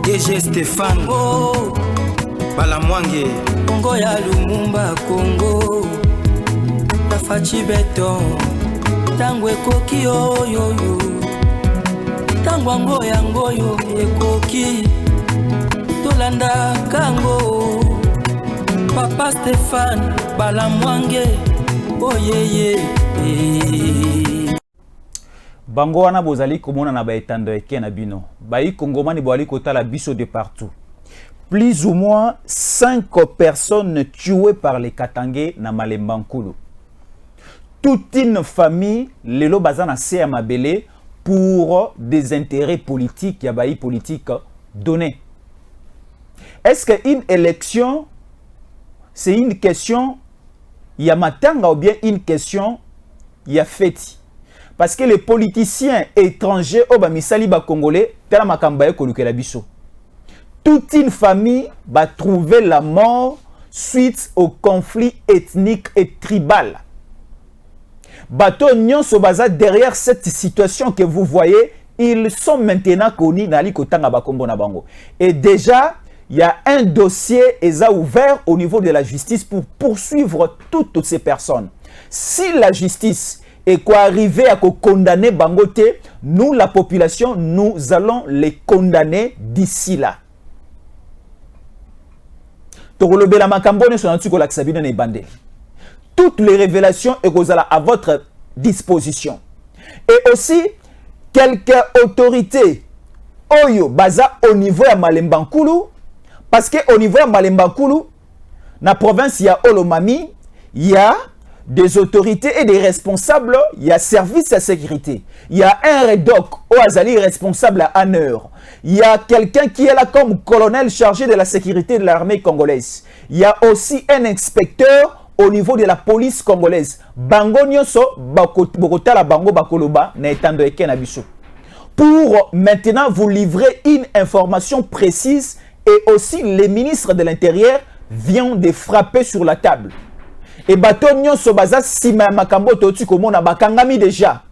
DG Stéphane oh Balamwange Congo ya Lumumba Congo la fachi beton tango ekoki oyo tango ango yango yo ekoki tolanda kango Papa Stéphane Balamwange oyeye bango wana bozali komona na baetando eke na bino bayi kongomani boali kotala biso de partout. Plus ou moins 5 personnes tuées par les Katangais na Malembankulu. Toute une famille lelo bazana se mabele pour des intérêts politiques ya bayi politique donnés. Est-ce qu'une élection c'est une question ya matanga ou bien une question ya feti? Parce que les politiciens étrangers au bamisali ba congolais tela makamba ye kolukela biso. Toute une famille va trouver la mort suite au conflit ethnique et tribal. Bato nyonso baza derrière cette situation que vous voyez, ils sont maintenant connus dans l'ikotanga bakombo na bango. Et déjà, il y a un dossier eza ouvert au niveau de la justice pour poursuivre toutes ces personnes. Si la justice est quoi arriver à condamner Bangote, nous la population, nous allons les condamner d'ici là. Toutes les révélations sont à votre disposition. Et aussi, quelques autorités Oyo baza au niveau de Malembankulu, parce que au niveau de Malembankulu, na province il y a Olomami, il y a des autorités et des responsables, il y a service à sécurité. Il y a un REDOC, Oazali responsable à Aneur. Il y a quelqu'un qui est là comme colonel chargé de la sécurité de l'armée congolaise. Il y a aussi un inspecteur au niveau de la police congolaise. Bango nyonso bokota la bango bakoloba na etando eke na biso. Pour maintenant vous livrer une information précise et aussi les ministres de l'Intérieur viennent de frapper sur la table. Et bato nyonso baza sima makambo toti komona bakangami déjà.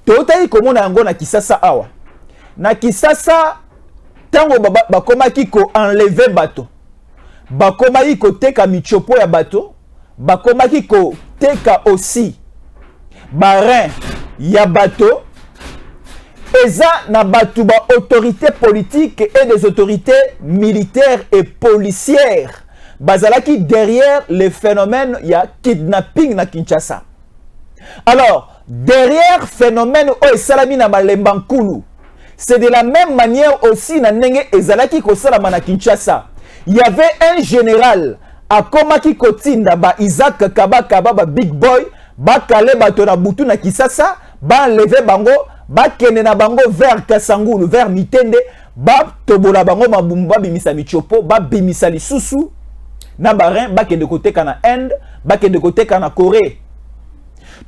Totali komona yango na Kisasa awa. Na Kisasa tango bakomaki ko enlever bato. Bakomaki ko teka michopo ya bato, bakomaki ko teka aussi barin ya bato. Eza na batu ba autorités politiques et des autorités militaires et policières. Bazalaki derrière le phénomène il y a kidnapping na Kinshasa. Alors, derrière le phénomène o salami na Malembankulu, c'est de la même manière aussi na nenge ezalaki ko salama na Kinshasa. Il y avait un général à Komaki Kotinda ba Isaac Kabaka ba Big Boy ba kale bato na butu na Kisasa ba lever bango ba kene na bango vers Kasangulu vers Mitende ba tobola bango mabumba bimisa michopo ba bimisa lisusu na barin ba kende côté kana Inde ba kende côté kana Corée.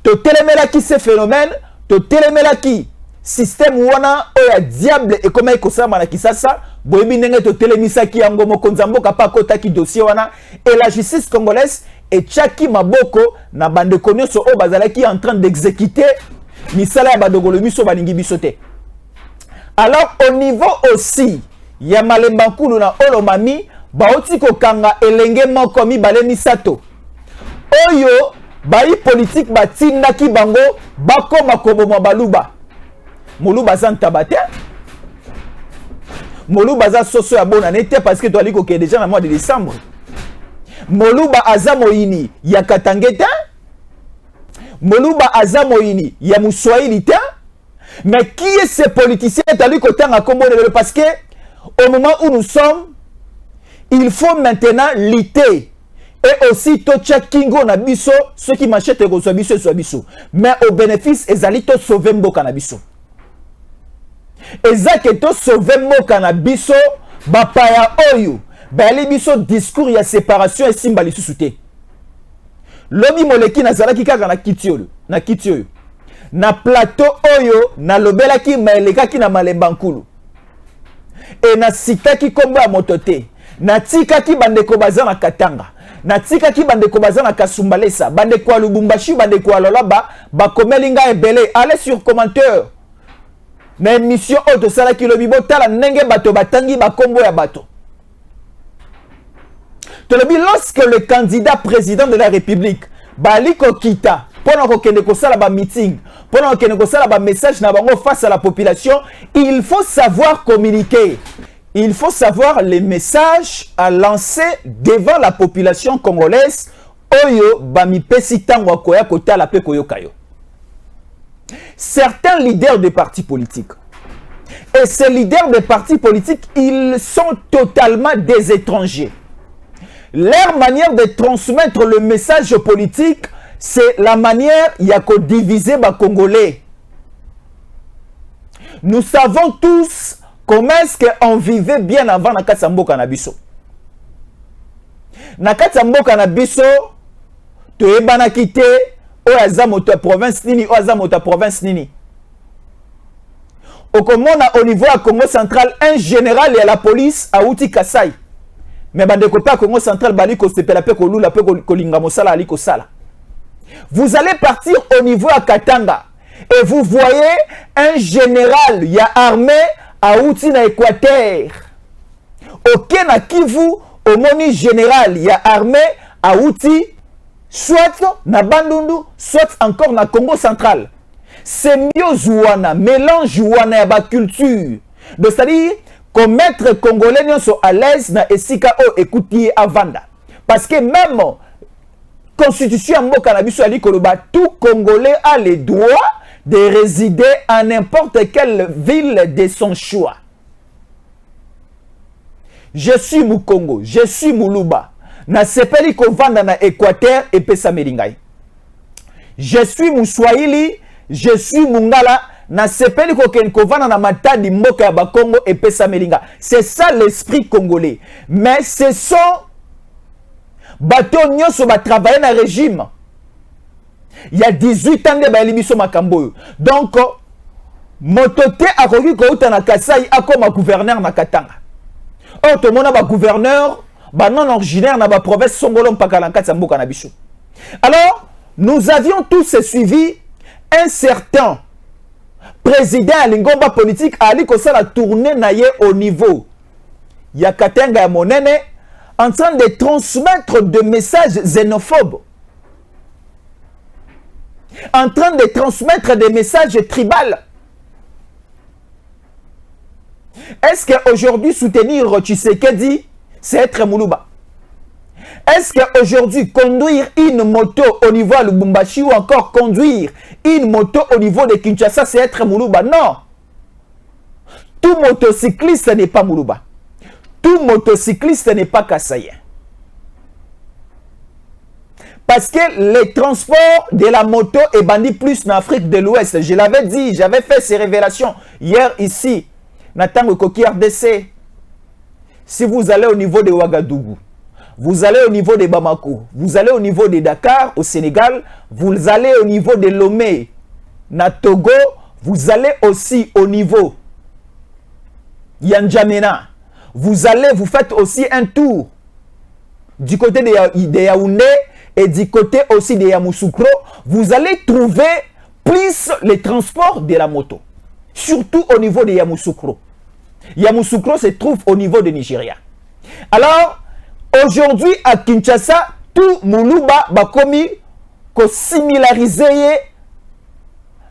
To telemela ki ce phénomène, to telemela ki système wana oya diable et comment ekosama na Kisasa boyebi ndenge to telemisa ki yango mokonzambo kapakota ki dossier wana et la justice congolaise et chaki maboko na bande konyoso o bazalaki en train d'exécuter misala ya badogolo miso balingi bisote. Alors au niveau aussi ya Malembankulu na Olomami baoti ko kanga elenge moko mibale misato oyo bayi politique batinda ki bango bakoma koboma baluba moluba zantabate moluba za soso ya bona nete parce que to aliko ke déjà na mois de décembre moluba azamoini ya Katangeta moluba azamoini ya Muswahili ta. Mais qui est ce politicien taliko tanga kombo parce que au moment où nous sommes il faut maintenant lutter et aussi tocha kingo na biso ceux qui m'achètent ko so biso mais au bénéfice ezali to sauver mboka na biso ezake to sauver mboka na biso bapaya oyo bali biso discours ya séparation et simba lisusu te lobi moleki nazalaki kaka na kiti oyo na plateau oyo na lobelaki maelekaki na Malembankulu et na sitaki komba moto te na tikaki bandeko baza na Katanga na tikaki bandeko baza na Kasumbalesa bandeko ya Lubumbashi bandeko ya Lolaba bakomeli nga ebele allez sur commentaire na émission auto sala ki lobi botala ndenge bato batangi bakombo ya bato. Tolobi lorsque le candidat président de la République bali ko kita pendant ko kende ko sala ba meeting, pendant ko kende ko sala ba message na bango face à la population, il faut savoir communiquer. Il faut savoir les messages à lancer devant la population congolaise. Oyo bami pesi tango akoya kotala pe koyokayo. Certains leaders des partis politiques, et ces leaders des partis politiques, ils sont totalement des étrangers. Leur manière de transmettre le message politique, c'est la manière de diviser les Congolais. Nous savons tous comment est-ce qu'on vivait bien avant Nakatambo Kanabiso. Nakatambo Kanabiso, tu es banakité, ou azamoto province nini, ou azamoto province nini. Au niveau à Congo central, un général et à la police à Outi Kasai. Mais bandeko pa Congo central bali ko sepela pe ko lula pe ko linga mosala ali ko sala. Vous allez partir au niveau à Katanga et vous voyez un général ya armée à Outi na Équateur. OK na Kivu au moni général ya armée à Outi soit na Bandundu soit encore na Congo central. C'est mieux zouana mélange zouana ya ba culture. Donc c'est-à-dire commettre Congolais sont à l'aise na esika o écouter avanda parce que même constitution mboka na biso ali koloba tout Congolais a le droit de résider à n'importe quelle ville de son choix. Je suis Mukongo, je suis Muluba na sepeli ko vanda na Équateur et pesa melingai. Je suis Muswahili, je suis Mungala na sepeli ko kovana na matadi mboka ya Bakongo et pesa melinga. C'est ça l'esprit congolais. Mais ce sont bato nyonso ba travailler na régime. Il y a 18 ans de ba libiso makambo. Donc motote akoki ko uta na Kasai akoma gouverneur na Katanga. Or to mona ba gouverneur ba non originaire na ba province Songolo mpaka na kati mboka na biso. Alors, nous avions tous suivi un certain président à l'ingomba politique Ali Kosala tourner naye au niveau Yakatenga Monene en train de transmettre des messages xénophobes, en train de transmettre des messages tribaux. Est-ce qu'aujourd'hui soutenir Tshisekedi c'est être Muluba? Est-ce qu'aujourd'hui, conduire une moto au niveau de Lubumbashi ou encore conduire une moto au niveau de Kinshasa, c'est être Muluba? Non. Tout motocycliste n'est pas Muluba. Tout motocycliste n'est pas Kassaïen. Parce que les transports de la moto est bandit plus en Afrique de l'Ouest. Je l'avais dit, j'avais fait ces révélations hier ici. Nathan Koki RDC. Si vous allez au niveau de Ouagadougou, vous allez au niveau de Bamako, vous allez au niveau de Dakar, au Sénégal, vous allez au niveau de Lomé, na Togo, vous allez aussi au niveau N'Djamena. Vous allez, vous faites aussi un tour du côté de Yaoundé et du côté aussi de Yamoussoukro. Vous allez trouver plus les transports de la moto, surtout au niveau de Yamoussoukro. Yamoussoukro se trouve au niveau de Nigeria. Alors, aujourd'hui à Kinshasa, tout Muluba bakomi ko similariser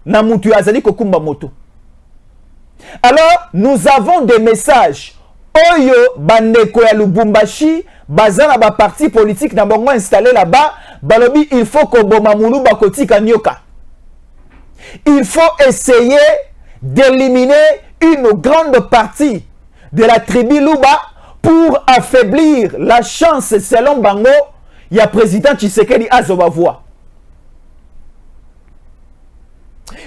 na mutu azali ko kumba moto. Alors, nous avons des messages. Oyo bandeko ya Lubumbashi, bazana ba parti politique na bango installé là-bas, balobi il faut ko boma Muluba kotika nyoka. Il faut essayer d'éliminer une grande partie de la tribu Luba pour affaiblir la chance selon Bango, il y a président Tshisekedi Azobavoa.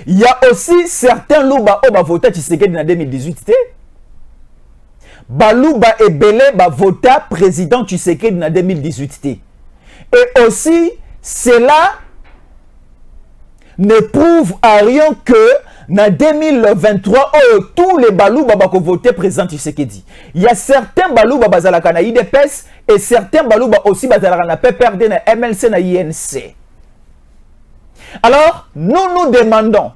Il y a aussi certains Luba qui ont voté Tshisekedi en 2018. Baluba et Belé ont voté président Tshisekedi en 2018. Et aussi, cela ne prouve à rien que en 2023, tous les Balouba ont voté président Tshisekedi. Il y a certains Balouba bazalaka na IDPS et certains Balouba aussi bazalaka na PPRD na MLC na INC. Alors, nous nous demandons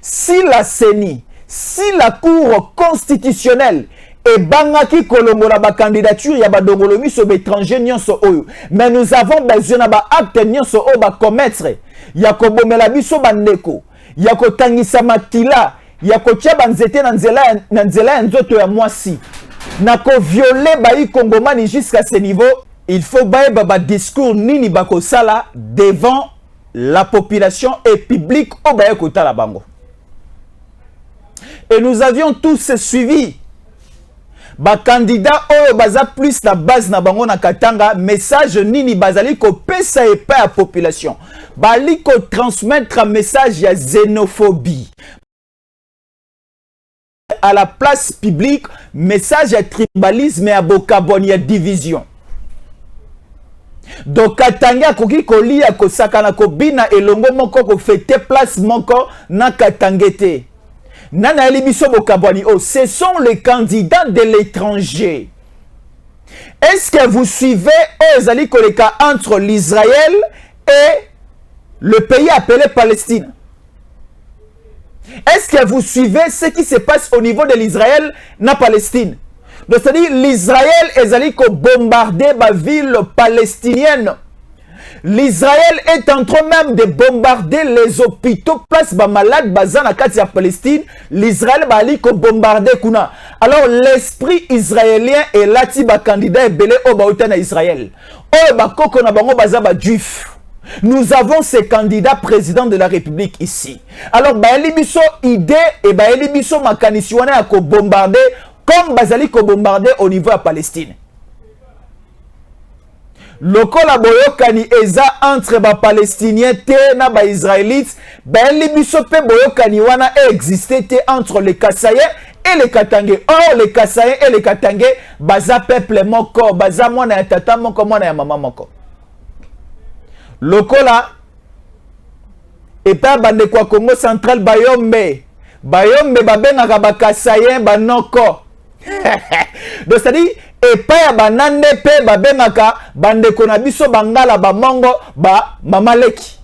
si la CENI, si la Cour constitutionnelle et bangaki kolongola ba candidature ya ba dongolomi so étranger nyonso oyo, mais nous avons besoin ba acte nyonso o ba commettre ya ko bomela biso bandeko, ya ko tangisa makila, ya ko tia banzete na nzela nzoto ya mwasi, na ko violer ba i kongomani jusqu'à ce niveau. Il faut ba ba discours nini ba ko sala devant la population et public au ba kota la bango. Et nous avions tous suivi ba candidat oyo baza plus na base na bango na Katanga, message nini bazali ko pesa et pas à population, bali ko transmettre un message ya xénophobie à la place publique, message ya tribalisme ya bokaboni ya division. Donc Katanga koki kolia ko sakana ko bina elongo moko ko fete place moko na Katangete. Nana Libiso Bokabwani, oh, ce sont les candidats de l'étranger. Est-ce que vous suivez Ozali Koleka entre l'Israël et le pays appelé Palestine? Est-ce que vous suivez ce qui se passe au niveau de l'Israël na Palestine? Donc c'est-à-dire l'Israël Ezali ko bombarder ma ville palestinienne. L'Israël est en train même de bombarder les hôpitaux, place ba malade bazan na kati ya Palestine. L'Israël ba ali ko bombarder kuna. Alors l'esprit israélien est là ti ba candidat et belé o ba otana Israël. O ba koko na bango baza ba juif. Nous avons ces candidats présidents de la République ici. Alors ba elibiso idée et ba elibiso makanisi wana ya ko bombarder comme bazali ko bombarder au niveau à Palestine. Lokola boyokani eza entre ba palestiniens te na ba israélites, ben libiso pe boyokani wana existé te entre les Kassaïens et les Katangais. Or les Kassaïens et les Katangais baza peuple moko, baza mwana ya tata moko, mwana ya mama moko. Lokola eta bande kwa Congo central bayombe babengaka ba Kassaïens banoko. Donc c'est-à-dire et pas ya banande pe babengaka bandeko na biso bangala ba mongo ba mamaleki.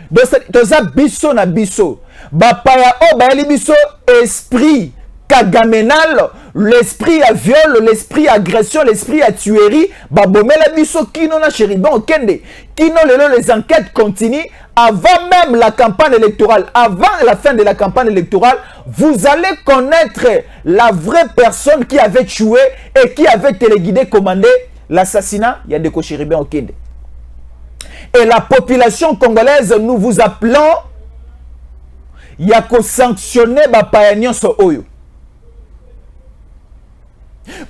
Donc toza biso na biso ba paya o ba eli biso esprit kagamenal, l'esprit à viol, l'esprit à agression, l'esprit à tuerie, ba bomela biso kino na chéribon kende. Kino lelo les enquêtes continuent avant même la campagne électorale, avant la fin de la campagne électorale, vous allez connaître la vraie personne qui avait tué et qui avait téléguidé, commandé l'assassinat Yandeko Chéribin Okende. Et la population congolaise, nous vous appelons Yako sanctionner Bapayagnon so Oyo.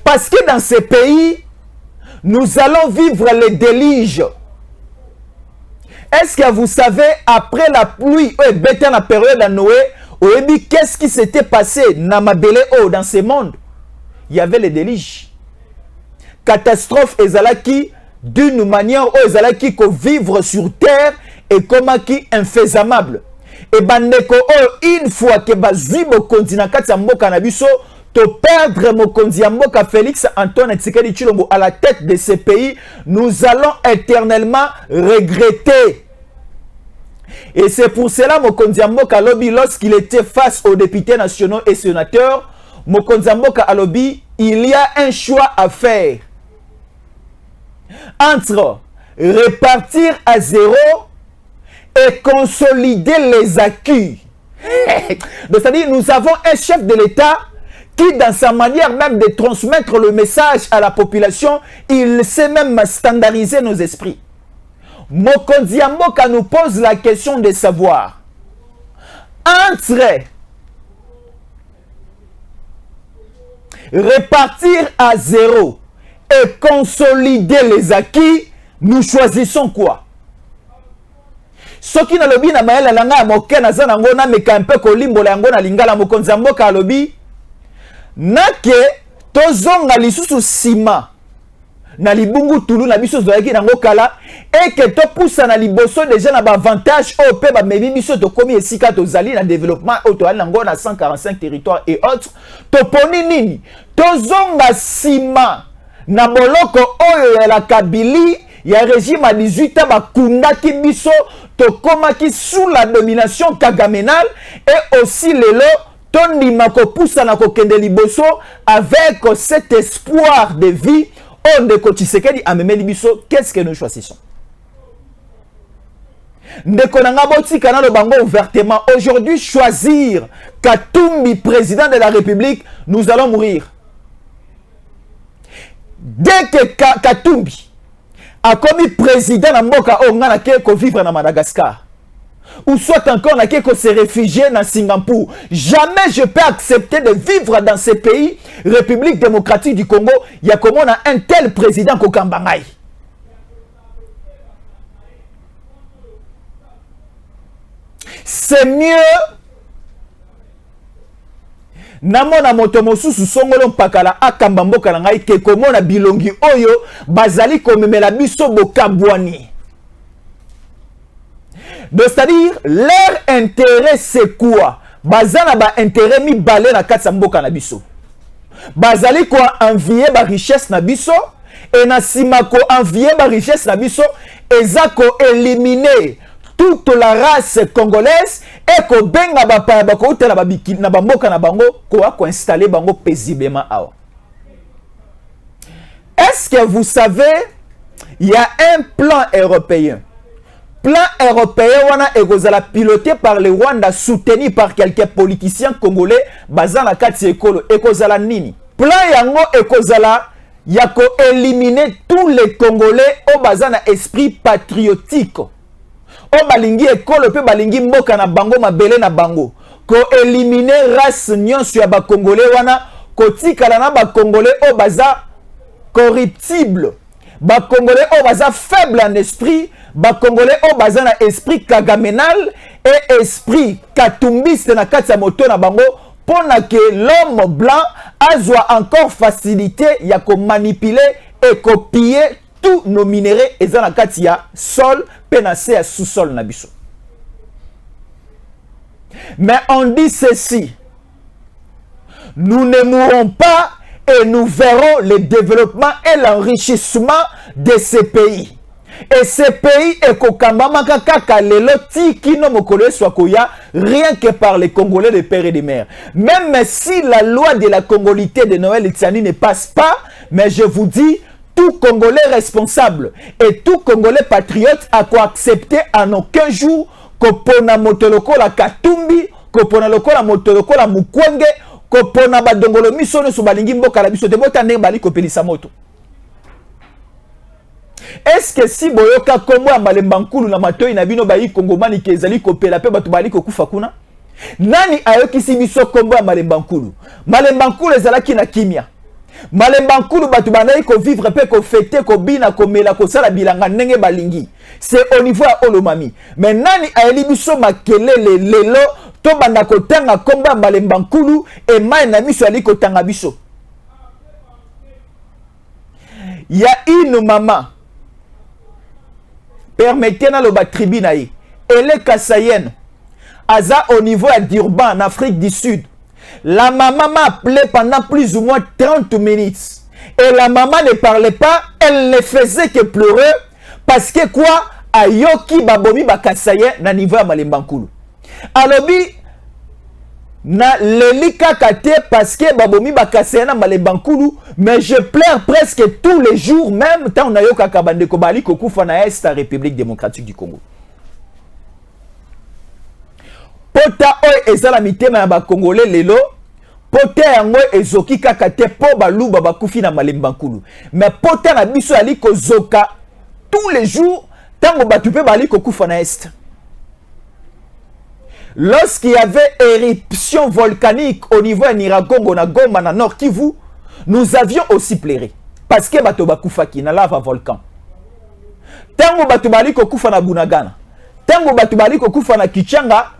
Parce que dans ces pays, nous allons vivre les déluges. Est-ce que vous savez, après la pluie, dans la période de Noé, qu'est-ce qui s'était passé dans ce monde? Il y avait les déluges. Catastrophe ezalaki d'une manière ezalaki ko vivre sur terre et comment qui infaisable. Et bandeko une fois que bazui bokonzi na kati ya mboka na biso to perdre mokonzi ya mboka Félix Antoine Tshisekedi Tshilombo à la tête de ce pays, nous allons éternellement regretter. Et c'est pour cela mokonzi ya mboka lobi, lorsqu'il était face aux députés nationaux et sénateurs, mokonzi ya mboka alobi, il y a un choix à faire entre repartir à zéro et consolider les acquis. Donc, c'est-à-dire, nous avons un chef de l'État qui, dans sa manière même de transmettre le message à la population, il sait même standardiser nos esprits. Mokonzi Mboka nous pose la question de savoir entre repartir à zéro et consolider les acquis, nous choisissons quoi? Ce qui n'a lobi na maela langa moke na zana ngona mekampe ko limbola ngona lingala mokonzi Mboka lobi nake tozonga lisusu sima na libungu tulu na biso zoyaki na ngokala et que to poussa na liboso déjà na ba avantage au pe ba mebi biso to komi esika to zali na développement auto na ngona 145 territoires et autres to poni nini tozonga sima na boloko oyo ya la Kabili ya régime à 18 ans bakundaki biso to komaki sous la domination kagamenale et aussi lelo tondima kopusa na kokende liboso avec cet espoir de vie. On Ndeko Tshisekedi amemeli biso, qu'est-ce que nous choisissons? Ndeko nanga botika na lo bango ouvertement, aujourd'hui choisir Katumbi président de la République, nous allons mourir. Dès que Katumbi a commis président na mboka o ngana ke ko vivre na Madagascar, ou soit encore na ke ko se réfugier na Singapour, jamais je peux accepter de vivre dans ce pays, République démocratique du Congo, il y a comment on a un tel président ko Kambangai. C'est mieux namona moto mosusu songolo pakala akamba mboka na ngai ke komona bilongi oyo bazali komemela biso bokabwani. C'est-à-dire, leur intérêt c'est quoi? Bazana ba intérêt mi balé na katsa mboka na biso. Bazali ko envier ba richesse na biso et na sima ko envier ba richesse na biso ezako éliminer toute la race congolaise et ko benga ba pa ba ko tela ba biki na ba mboka na bango ko installer bango paisiblement awa. Est-ce que vous savez, il y a un plan européen. Plan européen wana ekozala piloté par le Rwanda, soutenu par quelques politiciens congolais basant la kati ekolo ekozala nini? Plan yango ekozala yako éliminer tous les Congolais au basant na esprit patriotique. O balingi ekolo pe balingi mboka na bango mabele na bango. Ko éliminer race nyonso ya ba Congolais wana, ko tikala na ba Congolais o baza corruptible. Ba Congolais o baza faible en esprit, ba Congolais o baza na esprit kagamenal et esprit katumbiste na kati ya moto na bango pona que l'homme blanc azwa encore facilité ya ko manipuler et copier tous nos minéraux et na kati ya sol penacé à sous-sol na biso. Mais on dit ceci: nous ne mourrons pas et nous verrons le développement et l'enrichissement de ces pays. Et ces pays ekokambamaka kaka lelo tikino mokolo swakoya rien que par les Congolais de père et de mère. Même si la loi de la congolité de Noël Etiani ne passe pas, mais je vous dis, tout Congolais responsable et tout Congolais patriote a quoi accepter en aucun jour que pona motoloko la Katumbi, que pona loko la motoloko la Mukwenge, que pona badongolo misono su balingi mboka la biso de botane bali ko pelisa moto. Est-ce que si boyoka kombo ya Malemba Nkulu na matoi na bino bayi kongomani kezali kopela pe batu bali kokufa kuna? Nani ayokisi biso kombo ya Malemba Nkulu? Malemba Nkulu ezalaki na kimia. Malemba Nkulu batu banai ko vivre pe ko fêter ko bina ko mela ko sala bilanga ndenge balingi. C'est au niveau ya Olomami. Mais nani ayeli biso makelele lelo to banda ko tanga kombo ya Malemba Nkulu et mai na biso ali ko tanga biso? Il y a une maman, permettez-nous le tribu naï. Elle est kassayenne. Aza au niveau d'Urban en Afrique du Sud. La maman m'a appelé pendant plus ou moins 30 minutes. Et la maman ne parlait pas, elle ne faisait que pleurer. Parce que quoi? Ayoki babomi ba kassayen na niveau ya Malemba Nkulu. Alobi na lelika kate parce que babomi ba kassayen na Malemba Nkulu, mais je pleure presque tous les jours, même tant on a yoka kabande ko bali ko kufa na Est la République démocratique du Congo. Pota oy ezala mitema ya ba Congolais lelo, pota yango ezoki kaka te po baluba bakufi na Malemba Nkulu. Mais pota na biso ali ko zoka tous les jours tango batu pe bali ko kufa na Est. Lorsqu'il y avait éruption volcanique au niveau de Niragongo, na Goma, na Nord Kivu, nous avions aussi pleuré. Parce que bato bakufa ki na lava volcan. Tango batu bali ko kufa na Bunagana. Tango batu bali ko kufa na Kichanga.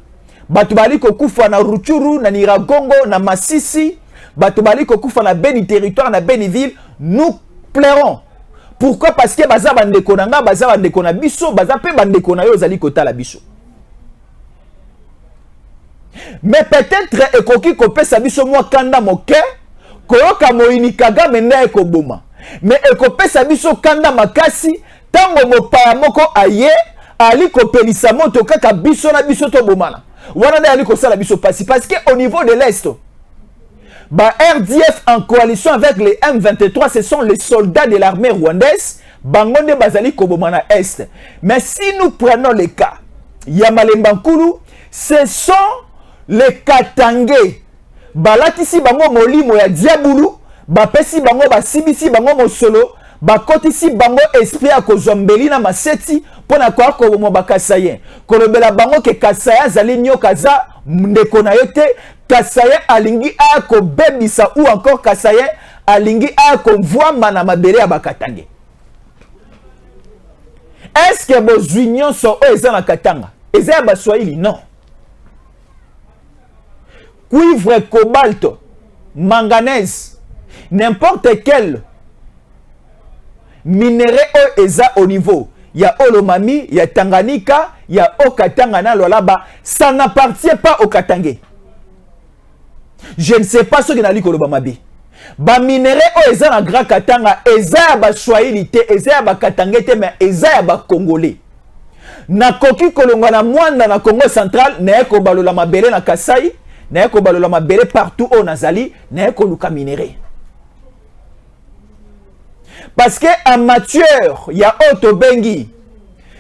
Batu bali ko kufa na Ruchuru, na Niragongo, na Masisi. Batu bali ko kufa na Beni territoire, na Beniville. Nous pleurons. Pourquoi? Parce que baza bandeko nanga, baza bandeko na biso, baza pe bandeko na yo zali kota la biso. Mais peut-être ekoki kopesa biso mwa kanda moke, koyoka moini Kagame nda ekoboma. Mais ekopesa biso kanda makasi, tango mopaya moko aye, ali kopelisa moto kaka biso na biso to bomana. wana nde ali kosala biso pasi parce que au niveau de l'est ba RDF en coalition avec les M23 ce sont les soldats de l'armée rwandaise bango nde bazali koboma na est. Mais si nous prenons le cas ya Malemba Nkulu, ce sont les Katangais balatisi bango molimo ya diabulu bapesi bango basibisi bango mosolo bakotisi bango esprit ya kozwambeli na maseti pona kwa ko bakasayen kolobela bango ke kasaya zali nyoka za ndeko na yo te, kasayen alingi a ko bebisa ou encore kasayen alingi a ko vwamba na mabele ya bakatange. Est-ce que vos unions sont eux na Katanga? Eza ya baswahili? Non. Cuivre, cobalt, manganèse, n'importe quel minerai eza au niveau. Il y a Olomami, il y a Tanganyika, il y a Okatanga na Lolaba. Ça n'appartient pas au Katangais. Je ne sais pas ce que n'a dit Kolobamabi. Ba minerai eza na Grand Katanga, eza ya baswahili te, eza ya bakatangais te, mais eza ya bakongolais. Na koki kolonga na mwanda na Congo central, na eko balola mabele na Kasai, na eko balola mabele partout au Nazali, na eko luka minerai. Parce que amateur, il y a Otobengi,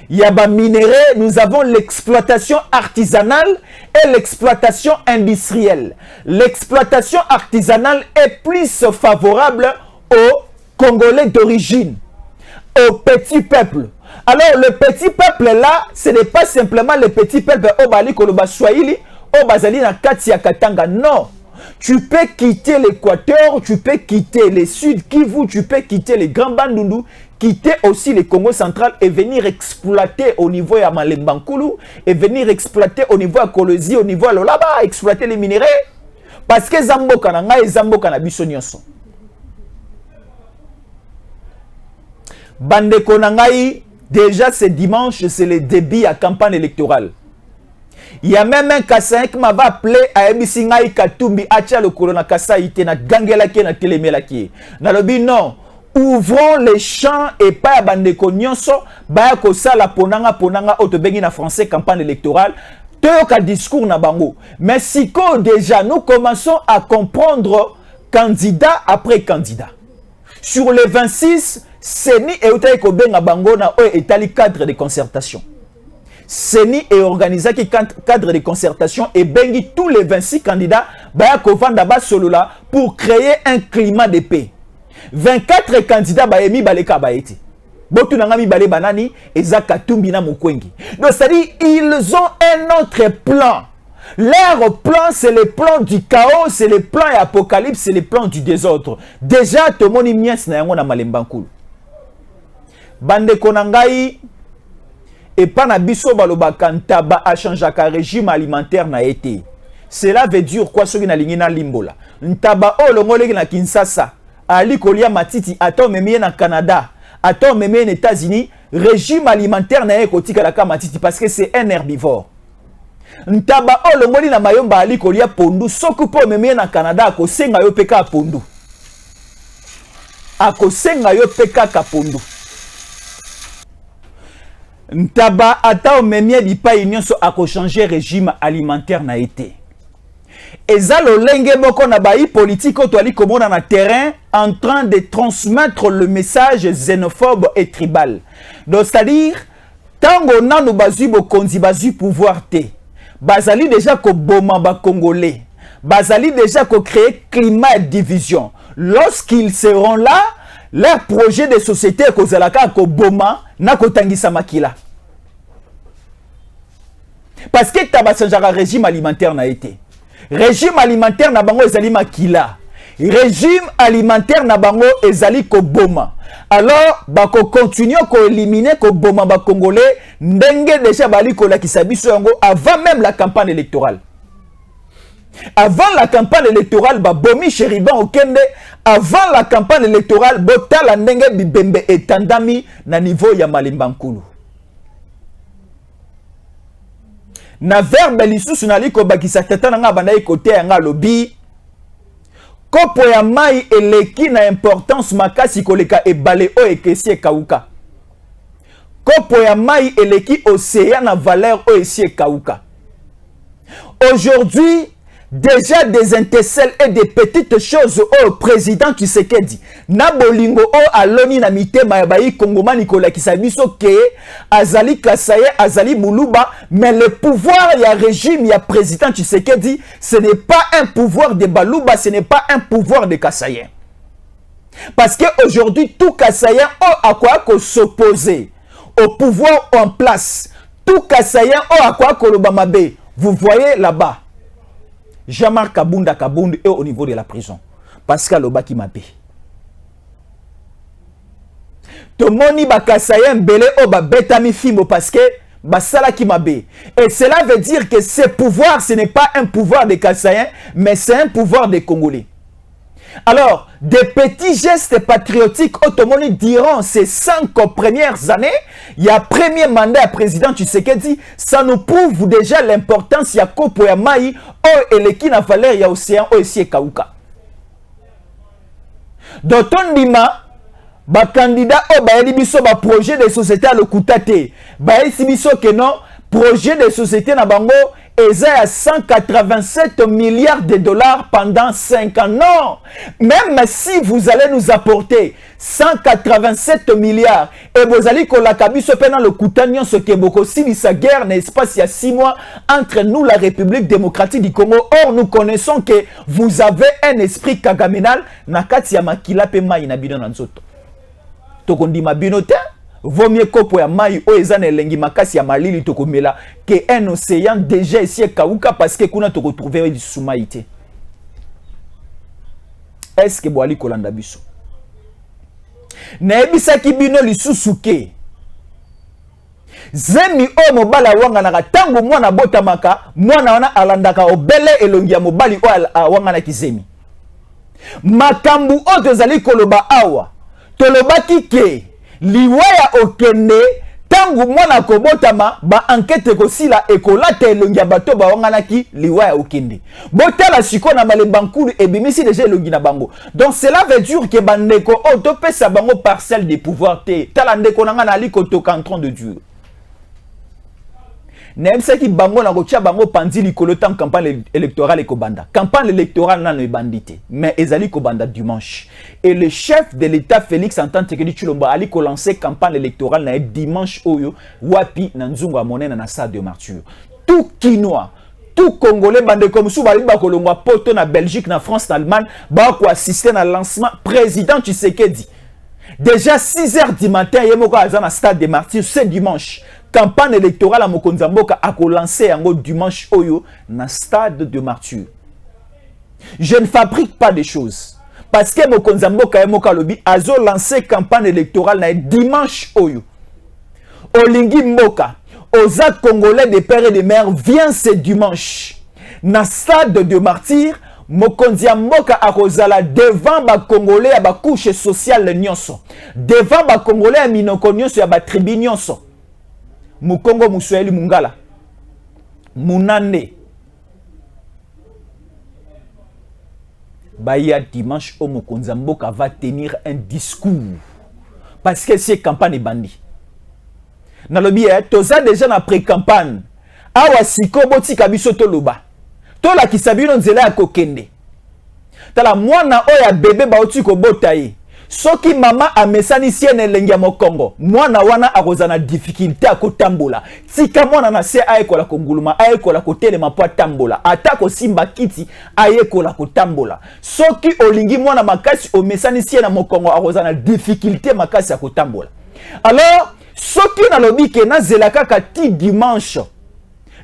il y a ba minerai, nous avons l'exploitation artisanale et l'exploitation industrielle. L'exploitation artisanale est plus favorable aux Congolais d'origine, aux petits peuples. Alors le petit peuple là, ce n'est pas simplement le petit peuple au Bali Koloba Swahili, au Bazali na Katia Katanga, non. Tu peux quitter l'Équateur, tu peux quitter les Sud Kivu, tu peux quitter les Grands Bandundu, quitter aussi le Congo central et venir exploiter au niveau de Malemba Nkulu et venir exploiter au niveau de Kolosi, au niveau de Lolaba, exploiter les minerais. Parce que Zamboka na ngai, Zamboka na biso nyonso. Bandeko na ngai, déjà ce dimanche, c'est le début à campagne électorale. Il y a même un Kassaïen qui m'a appelé à Ebisingaï Katumbi Acha le Corona Kassaïte na Gangelaki na Telemelaki. Na lobi non, ouvrons les champs et pas bandeko nyonso ba ko sala ponanga otobengi na français campagne électorale. Toyoka discours na bango. Mais siko déjà nous commençons à comprendre candidat après candidat. Sur les 26, Seni et Otaï Kobenga bango na o etali cadre de concertation. Seni est organisé qui cadre de concertation et bengi tous les 26 candidats pour créer un climat de paix. 24 candidats baemi baleka baeti. Botu nangami bale banani ezaka tumbina mukwengi. Donc c'est-à-dire ils ont un autre plan. Leur plan c'est le plan du chaos, c'est le plan de l'apocalypse, c'est le plan du désordre. Déjà tomoni mies na yango na Malemba Nkulu. Bande konangai et pas na biso baloba kantaba a changé ka régime alimentaire na été. Cela veut dire quoi soki na lingina limbola. Ntaba o longoleki na Kinshasa, ali kolia matiti ato memie na Canada, ato memie na États-Unis, régime alimentaire na ekotika la ka matiti parce que c'est un herbivore. Ntaba o longoli na mayomba ali kolia pondu, soku po memie na Canada ko senga yo peka pondu. Ako senga yo peka ka pondu. Ntaba ata omemie bipa nyonso ako changer régime alimentaire na été. Eza lo lenge moko na bayi politique otoali komona na terrain en train de transmettre le message xénophobe et tribal. Donc c'est-à-dire tango nanu bazui bokonzi bazui pouvoir te. Bazali déjà ko boma ba congolais. Bazali déjà ko créer climat de division. Lorsqu'ils seront là, leur projet de société kozalaka ko boma na kotangisa makila. Parce que tabasanjara régime alimentaire na été. Régime alimentaire na bango ezali makila. Régime alimentaire na bango ezali ko boma. Alors bako continuer ko éliminer ko boma ba congolais ndenge déjà bali ko lakisa biso yango avant même la campagne électorale. Avant la campagne électorale, Bomi Chériban Okende, avant la campagne électorale, Botala Ndenge Bibembe et Tandami na niveau ya Malemba Nkulu. Na verbe lisusu nali ko bakisa tata nga bandai côté nga lobi. Kopo ya mai eleki na importance makasi koleka ebale o ekesi ekauka. Kopo ya mai eleki océan na valeur o esi ekauka. Aujourd'hui, déjà des intercelles et des petites choses au président Tshisekedi. Na bolingo o aloni na mitema ya bayi Kongomani kolakisa biso ke azali Kasaye, azali Muluba, mais le pouvoir ya régime ya président Tshisekedi, ce n'est pas un pouvoir de Baluba, ce n'est pas un pouvoir de Kasaye. Parce que aujourd'hui tout Kasaye a quoi s'opposer au pouvoir en place. Tout Kasaye a quoi kolobamabe. Vous voyez là-bas Jean-Marc Kabunda est au niveau de la prison. Pascal Obaki Mabé. Tomoni Bakasayen Bele Oba Betami Fimo parce que Basala Kimabé. Et cela veut dire que ce pouvoir, ce n'est pas un pouvoir des Kasayen, mais c'est un pouvoir des Congolais. Alors, des petits gestes patriotiques automoni durant ces 5 premières années, il y a premier mandat à président Tshisekedi, ça nous prouve déjà l'importance ya kopo ya mai o eleki na valeur ya océan o esi ekauka. Doton Dima, ba candidat o ba yeli biso ba projet de société à l'okutate, ba yeli biso que non, projet de société na bango est à 187 milliards de dollars pendant 5 ans. Non, même si vous allez nous apporter 187 milliards et vous allez qu'on la cabisse pendant le Koutanion, ce qui est beaucoup si sa guerre n'est pas il y a 6 mois entre nous, la République démocratique du Congo. Or, nous connaissons que vous avez un esprit kagaminal. Nakati ya makila pe mai na bino na nzoto. Tokondi mabinote. Vaut mieux kopo ya mai o ezana elengi makasi ya malili tokomela que un océan déjà ici kauka parce que kuna toko trouver du soumaïté. Est-ce que boali kolanda biso? Na ebisa ki bino lisusuke. Zemi o mobala wanga na tango mwana botamaka mwana wana alandaka obele elongi ya mobali o wanga na kizemi. Makambu o tozali koloba awa. Tolobaki ke liwaya okende tangu mwana kobotama ba enquête kosila ekolata elongi ya bato ba wanganaki liwaya okende botala siko na malemba nkulu ebimisi déjà elongi na bango. Donc cela veut dire que bandeko otopesa bango parcelle de pouvoir te tala ndeko nanga na liko to cantron de Dieu Nemsa ki bango na kotia bango pandi likolo tam campagne électorale ekobanda. Campagne électorale na no bandité, mais ezali kobanda dimanche. Et le chef de l'État Félix Antoine Tshisekedi Tshilombo ali ko lancer campagne électorale na dimanche oyo wapi na nzungu monene na stade de Martyr. Tout Kinois, tout Congolais bande comme sou bali ba kolongwa poto na Belgique, na France, na Allemagne, ba ko assister na lancement président Tshisekedi. Déjà 6h du matin, yemoko aza na stade de Martyr ce dimanche. Campagne électorale à Mokonzamboka a lancé un dimanche oyo na stade de Martyr. Je ne fabrique pas des choses. Parce que Mokonzamboka et Mokalobi a lancé campagne électorale na dimanche oyo. Olingi Mboka, aux actes congolais des pères et des mères vient ce dimanche. Na stade de Martyr, Mokonzamboka a kozala devant ba Congolais à ba couche sociale nyonso. Devant ba Congolais à minoko nyonso ya ba tribu nyonso. Mukongo Muswahili Mungala Munane Baya dimanche au Mokonzamboka va tenir un discours parce que c'est campagne bandi. Nalobi toza déjà na pré-campagne awa siko boti kabiso toloba tola kisabino nzela ya kokende tala mwana oya bébé baoti ko botaye. Soki mama amesani siene lengi ya mokongo mwana wana akozana difficulté à kotambola tika mwana na se ayekola konguluma ayekola kotelema po tambola atako simba kiti ayekola kotambola soki olingi mwana makasi omesani siene na mokongo akozana difficulté makasi ya kotambola. Alors soki na lobi ke na zela kaka ti dimanche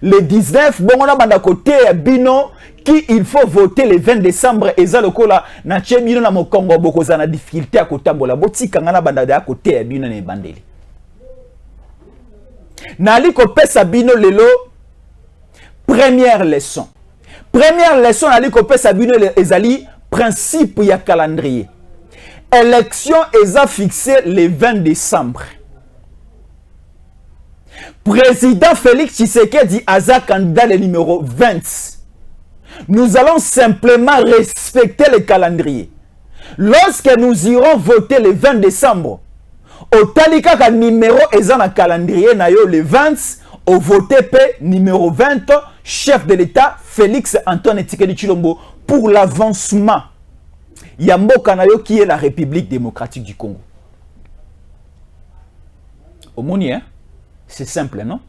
le 19 bongo na banda côté bino qui il faut voter le 20 décembre et ça le kola na chebino na mokongo bokoza na difficulté à kotambola botika ngana banda da côté bino na bandeli na liko pesa bino lelo première leçon na liko pesa bino ezali principe ya calendrier élection eza fixé le 20 décembre. Président Félix Tshisekedi aza candidat le numéro 20. Nous allons simplement respecter le calendrier. Lorsque nous irons voter le 20 décembre, au talika ka numéro eza na calendrier na yo le 20, au voter P numéro 20, chef de l'État Félix Antoine Tshisekedi Tshilombo pour l'avancement Yamboka na yo qui est la République démocratique du Congo. Au Moni, hein? C'est simple, non?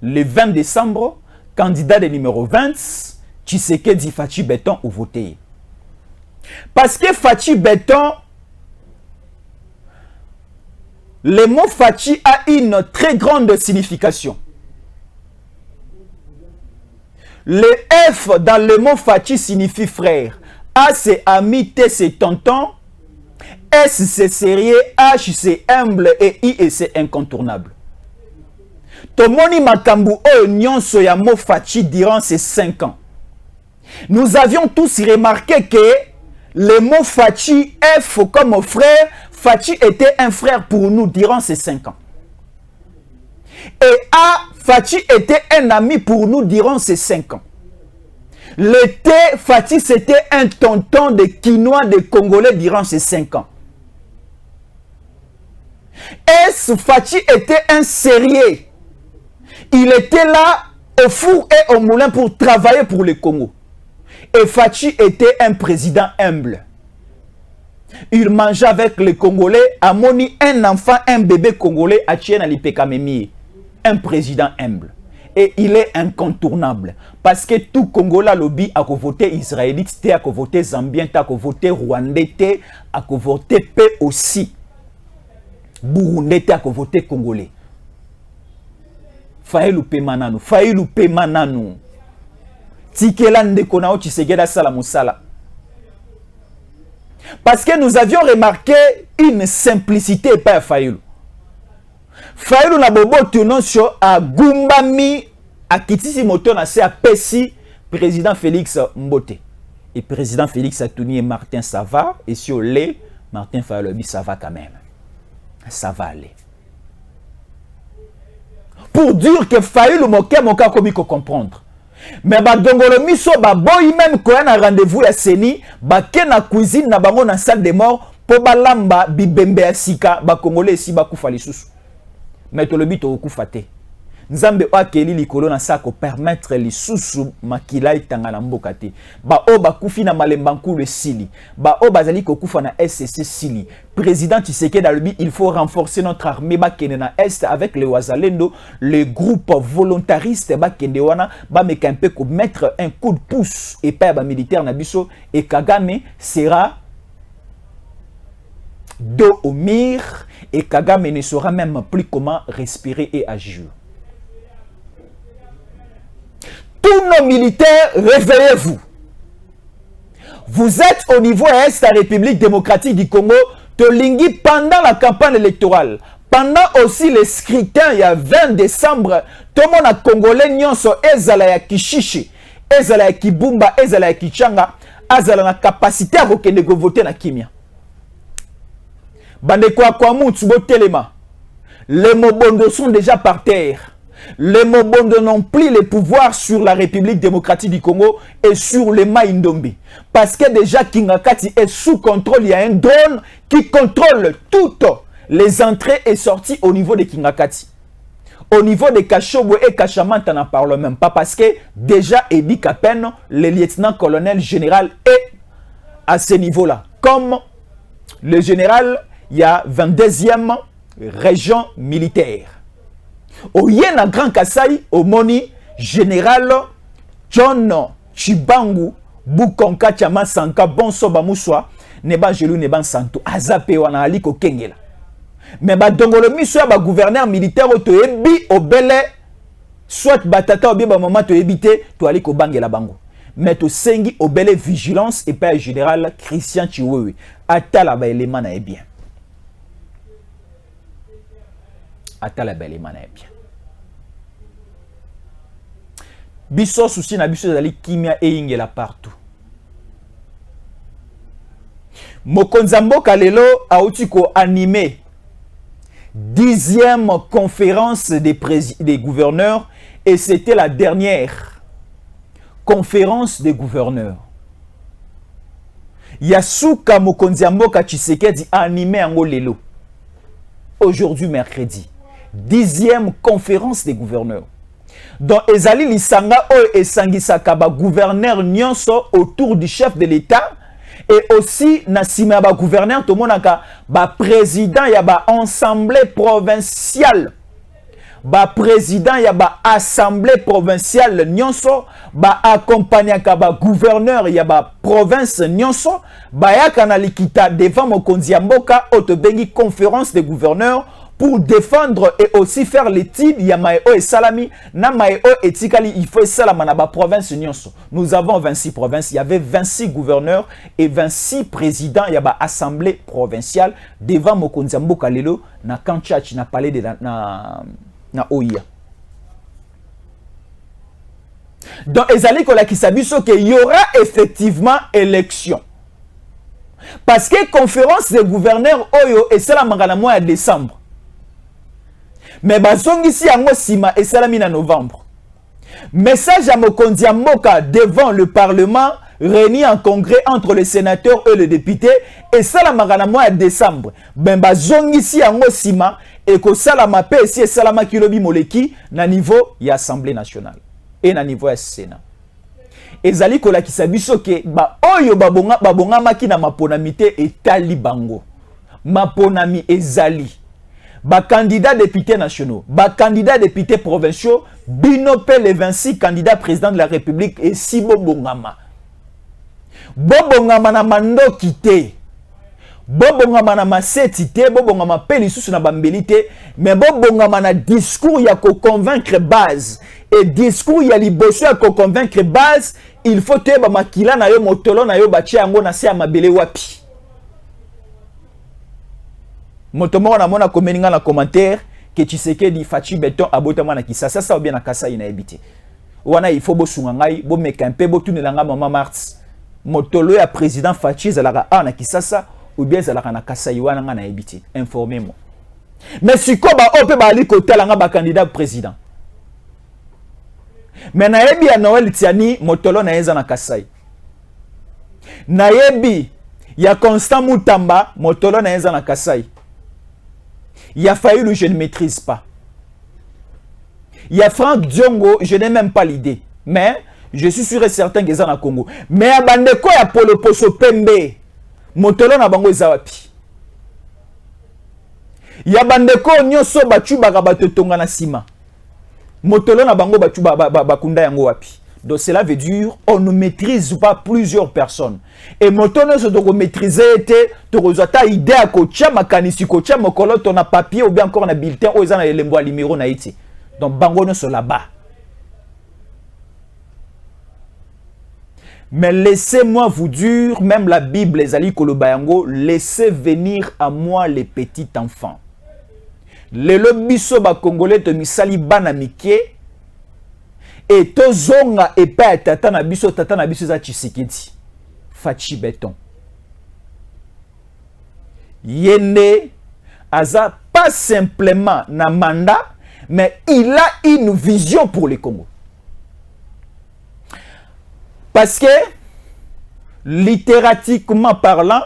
Le 20 décembre, candidat de numéro 20, Tshisekedi Fachi Beton ou voté. Parce que Fachi Beton, le mot Fachi a une très grande signification. Le F dans le mot Fachi signifie frère. A c'est ami, T c'est tonton, S c'est sérieux, H c'est humble et I c'est incontournable. Tomoni makambu o nyonso ya mot Fachi durant ces 5 ans. Nous avions tous remarqué que le mot Fachi, F comme frère, Fachi était un frère pour nous durant ces 5 ans. Et A, Fachi était un ami pour nous durant ces 5 ans. Le T, Fachi, c'était un tonton de Quinois, de Congolais durant ces 5 ans. S, Fachi était un sérieux. Il était là au four et au moulin pour travailler pour le Congo. Et Fachi était un président humble. Il mangeait avec les Congolais, a moni un enfant, un bébé congolais à Tchien Alipekamemi. Un président humble. Et il est incontournable. Parce que tout Congolais lobby a voté israélite, a voté zambien, a voté rwandais, a voté paix aussi. Burundais a voté congolais. Faïlou Pemananu, Faïlou Pemananu. Tikelande Konao Tshisekedi Sala Moussala. Parce que nous avions remarqué une simplicité par Faïlou. Faïlou na bobo tunonsho a Gumbami a Kitisi Moto na se a Pessi président Félix Mbote. Et président Félix a tenu Martin ça va et sur les Martin Faïlou ça va quand même. Ça va aller. Pour dire que Faïlou moka comme il faut comprendre. Mais ba dongolo miso ba boy même ko na rendez-vous ya seni ba ke na cuisine na bango na salle de mort po ba lamba bibembe ya sika ba congolais si ba kufa lisusu. Mais to lobi to kufa te. Nzambe akeli likolo na sako permettre lisusu makila itanga na mboka te. Ba o ba kufi na malemba nkulu sili. Ba o bazali ko kufa na SCC sili. Président Tshisekedi Dalubi, il faut renforcer notre armée ba kene na est avec les Wazalendo, les groupes volontaristes ba kende wana ba mekampe ko mettre un coup de pouce et pas ba militaire na biso et Kagame sera dos au mur et Kagame ne saura même plus comment respirer et agir. Tous nos militaires, réveillez-vous. Vous êtes au niveau est de la République démocratique du Congo, Tolingi pendant la campagne électorale, pendant aussi les scrutins, il y a 20 décembre, tout le monde a Congolais, nyonso, ezala ya Kishishi, ezala ya Kibumba, ezala ya Kichanga, ezala na capacité à voter na Kimia. Bande kwa moutu bo telema. Les Mobondo sont déjà par terre. Les Mobondo n'ont plus le pouvoir sur la République démocratique du Congo et sur les Maïndombi. Parce que déjà Kingakati est sous contrôle. Il y a un drone qui contrôle toutes les entrées et sorties au niveau de Kingakati. Au niveau de Kachobo et Kachamanta, n'en parle même pas. Parce que déjà Edi Kapen, le lieutenant-colonel général, est à ce niveau-là. Comme le général, il y a 22e région militaire. Au Yéna Grand Kassai, au Moni, général John Chibangu, Bukonka Chama Sanka, Bonsoba Moussoa, Neba Jelou Neban Santo, Azape wana aliko Kengela. Mais ba dongolo miso ba gouverneur militaire to ebi obele, soit batata obi ba maman to ebité, to aliko bangela bango. Mais to sengi obele vigilance et père général Christian Chiwewe. Atala ba élément na bien. Atala ba élément na bien. Biso souci na biso zali kimia e ingela partout. Mokonzambo Kalelo a outiko animé 10e conférence des gouverneurs et c'était la dernière conférence des gouverneurs. Yasuka Mokonzambo Tshisekedi a animé en lelo. Aujourd'hui mercredi, 10e conférence des gouverneurs. Donc ezali lisanga oyo esangisaka ba gouverneur nyonso autour du chef de l'État et aussi na sima ya ba gouverneur tomonaka ba président ya ba assemblée provinciale, ba président ya ba assemblée provinciale nyonso ba accompagnaka ba gouverneur ya ba province nyonso ba yaka na likita devant mokonzi ya mboka otobengi conférence des gouverneurs pour défendre et aussi faire l'étude ya maeo et salami na maeo etikali il faut salama na ba province nyonso. Nous avons 26 provinces, il y avait 26 gouverneurs et 26 présidents ya ba assemblée provinciale devant mokonzi ya mboka lelo na Kanchachi na palais de na Oya. Donc ezali kola ki sabiso que il y aura effectivement élection. Parce que conférence des gouverneurs oyo et cela mangana mois de décembre. Mais bazongisi yango sima et cela na novembre. Message à mokonzi ya mboka devant le parlement réuni en congrès entre les sénateurs et les députés et cela mangana mois de décembre. Ben bazongisi yango sima et ko salama pe si salama kilobi moleki na niveau ya assemblée nationale et na niveau ya sénat. Ezali kola ki sabiso ke ba oyo babonga maki na maponamité etali bango. Maponami ezali ba candidats députés nationaux, ba candidats députés provinciaux, binopé les 26 candidats présidents de la République et si bobongama. Bobongama na mando kité. Bobongama na maseti te, bobongama pe lisusu na bambeli te, mais bobongama na discours ya ko convaincre base. Et discours ya liboso ya ko convaincre base, il faut te ba makila na yo motolo na yo bachi yango na se ya mabele wapi. Motomo na mona komeninga na commentaire que Tshisekedi Fachi Beton abotama na Kisasa ça ou bien na Kasai na ebité. Wana il faut bo sunga ngai bo mekampe bo tunelanga mama Martz. Motolo ya président Fachi zalaka na Kisasa ou bien zalaka na Kasai wana nga na ebité. Informez-moi. Mais siko ba ope ba ali kotala nga ba candidat président. Mais na yebi ya Noël Tiani motolo na eza na Kasai. Na yebi ya Constant Mutamba motolo na eza na Kasai. Il y a Fayulu, je ne maîtrise pas. Il y a Franck Diongo, je n'ai même pas l'idée. Mais je suis sûr et certain qu'ils sont au Congo. Mais à Bandeko, il y a Polo Poso Pembe. Motolo na bango ezawapi. Il y a Bandeko, Nyoso Bachu Bagabato Tonga na Sima. Motolo na bango Bachu Bakunda yango wapi. Donc cela veut dire on ne maîtrise pas plusieurs personnes. Et motono se doit maîtriser était tozata idée à kocha makanisi kocha mokolo ton a papier ou bien encore na bulletin ou ezana elembo a numéro na iti. Donc bango no so là-bas. Mais laissez-moi vous dire, même la Bible les ali kolobayango, laissez venir à moi les petits enfants. Le lobiso ba congolais to misali bana mike. Et tozonga et pas tata na biso za Tshisekedi Fachi Beton yende aza pas simplement na mandat mais il a une vision pour le Congo parce que littérativement parlant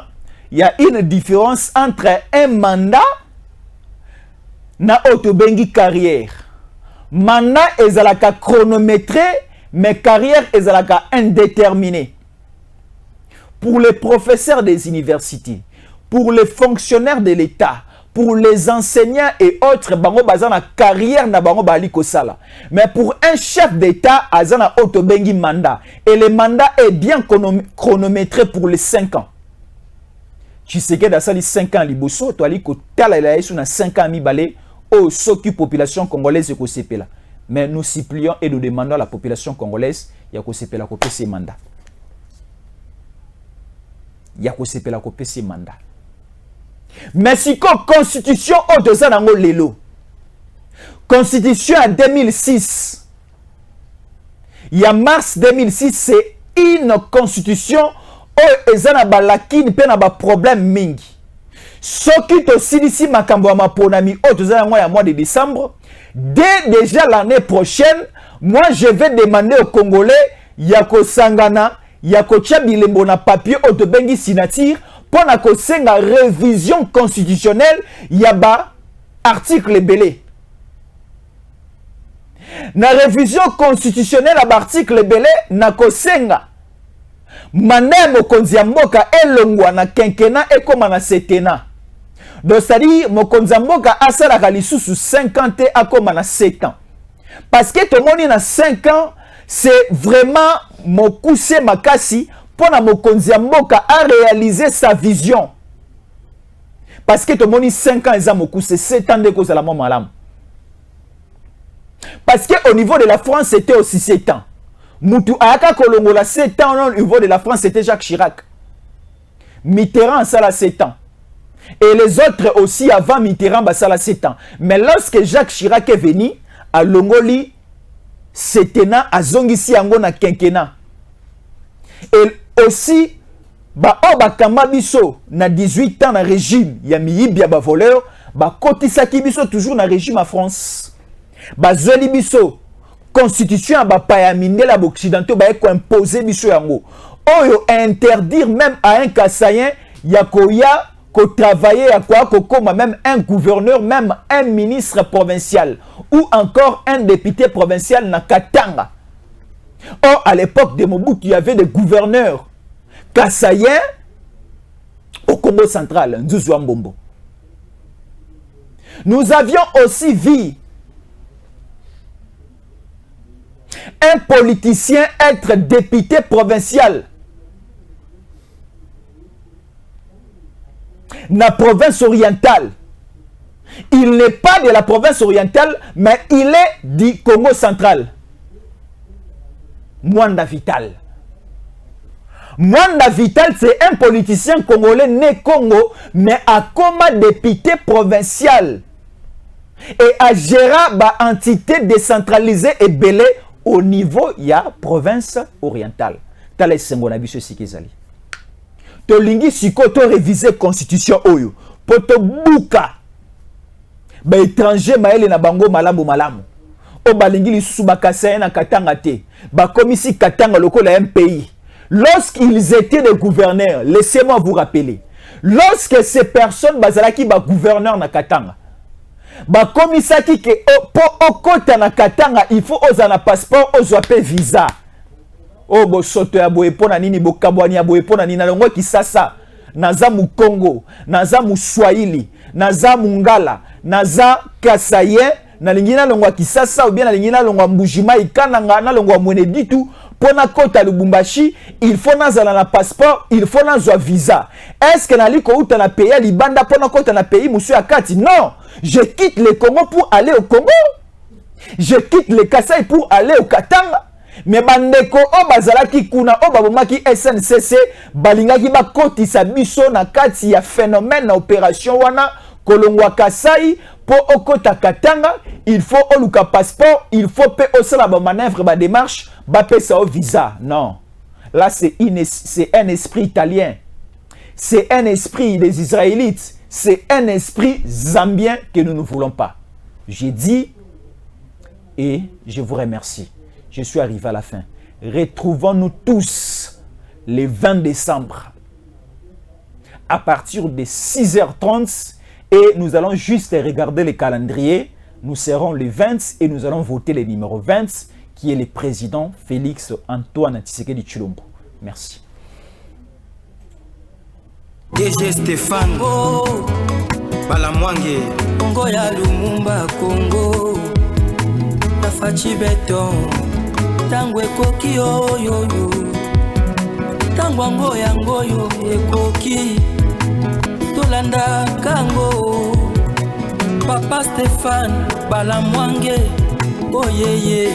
il y a une différence entre un mandat na otobengi carrière. Mandat ezalaka chronométré, mais carrière ezalaka indéterminée. Pour les professeurs des universités, pour les fonctionnaires de l'État, pour les enseignants et autres, bango bazana carrière na bango bali kosala. Mais pour un chef d'État, azana otobengi mandat. Et le mandat est bien chronométré pour les 5 ans. Tu sais que dans ça, les 5 ans, liboso, tu as dit que tu as 5 ans, mi-balé. Ce qui population congolaise est COCP là. Mais nous supplions et nous demandons à la population congolaise il y a COCP là copier ses mandats. Il y a COCP là copier ses mandats. Mais si la constitution au deux ans lelo. Constitution en 2006. Il y a mars 2006 c'est une constitution où ezana balakini pe na ba problème mingi. Ce qui te silisi makambo ya maponami au mois de décembre, dès déjà l'année prochaine, moi je vais demander aux Congolais yako sangana, yako chabilembo na papier au de bengi signature pour na ko senga révision constitutionnelle yaba article belé. na révision constitutionnelle à l'article belé na kosenga manda mokonzi ya mboka elongwa na quinquennat ekoma na septennat. Donc c'est-à-dire mokonzi ya mboka asalaka lisusu 50 ans akoma na 7 ans. Parce que tout le monde na 5 ans, c'est vraiment mokuse makasi pour na mokonzi ya mboka à réaliser sa vision. Parce que tout le monde 5 ans eza mokuse 7 ans de cause à la malam. Parce que au niveau de la France c'était aussi 7 ans. Moutou Aka Kolongola 7 ans au niveau de la France c'était Jacques Chirac. Mitterrand ça la 7 ans. Et les autres aussi avant Mitterrand ça la 7 ans. Mais lorsque Jacques Chirac est venu à Longoli septennat à Zongisi yango na quinquennat. Et aussi ba kamba biso na 18 ans na régime ya miyibia ba voleur ba kotisaki biso toujours na régime à France. Ba zoli biso constitution ba payaminde la occidentaux ba ko imposer biso yango. Oyo interdire même à un Kassayen yakoya ko travailler à quoi comme même un gouverneur, même un ministre provincial ou encore un député provincial na Katanga. Or à l'époque de Mobutu, il y avait des gouverneurs Kassayen au Congo central, Nzouzo Mbombo. Nous avions aussi vu un politicien être député provincial na province orientale. Il n'est pas de la province orientale, mais il est du Congo central. Mwanda Vital. Mwanda Vital, c'est un politicien congolais né Congo, mais à comme député provincial. Et à gérer ba entité décentralisée et belée au niveau ya province orientale. Tala sengona biso sikizali. To lingi siko to réviser constitution oyo po to buka ba étranger maele na bango malamu o balingi lisusu bakasa na Katanga te ba komisi Katanga lokola un pays. Lorsqu'ils étaient des gouverneurs, laissez-moi vous rappeler, lorsque ces personnes bazalaki ba gouverneur na Katanga ba komisaki ke po okota na Katanga il faut ozana passeport ozwape visa. Oh bosoto ya boye pona nini bokabwani ya boye pona nini nalongo kisasa naza mu Congo naza mu Swahili naza mu Ngala naza Kasayen na lingina longwa kisasa ou bien na lingina longwa Mbujima ikananga na longwa Mweneditu pona kota Lubumbashi il faut nazala na passeport il faut nazwa visa. Est-ce que naliko uta na pays libanda pona kota na pays musu ya kati? Non, je quitte le Congo pour aller au Congo, je quitte le Kasai pour aller au Katanga. Mais bandeko o bazalaki kuna o babomaki SNCC balingaki bakotisa biso na kati ya phénomène na opération wana kolongwa Kasai po okota Katanga il faut oluka passeport il faut pe osala ba manœuvre ba démarche ba pesa au visa. Non, là c'est un esprit italien, c'est un esprit des Israélites, c'est un esprit zambien que nous ne voulons pas. J'ai dit et je vous remercie. Je suis arrivé à la fin. Retrouvons-nous tous le 20 décembre à partir de 6h30 et nous allons juste regarder le calendrier. Nous serons le 20 et nous allons voter le numéro 20 qui est le président Félix Antoine Tshisekedi Tshilombo. Merci. DG Stéphane Balamwange Congo ya Lumumba Congo Tafachi Beton Tango ekoki oyoyo Tango yangoyo ekoki Tolanda kango Papa Stéphane Balamwange Oyeye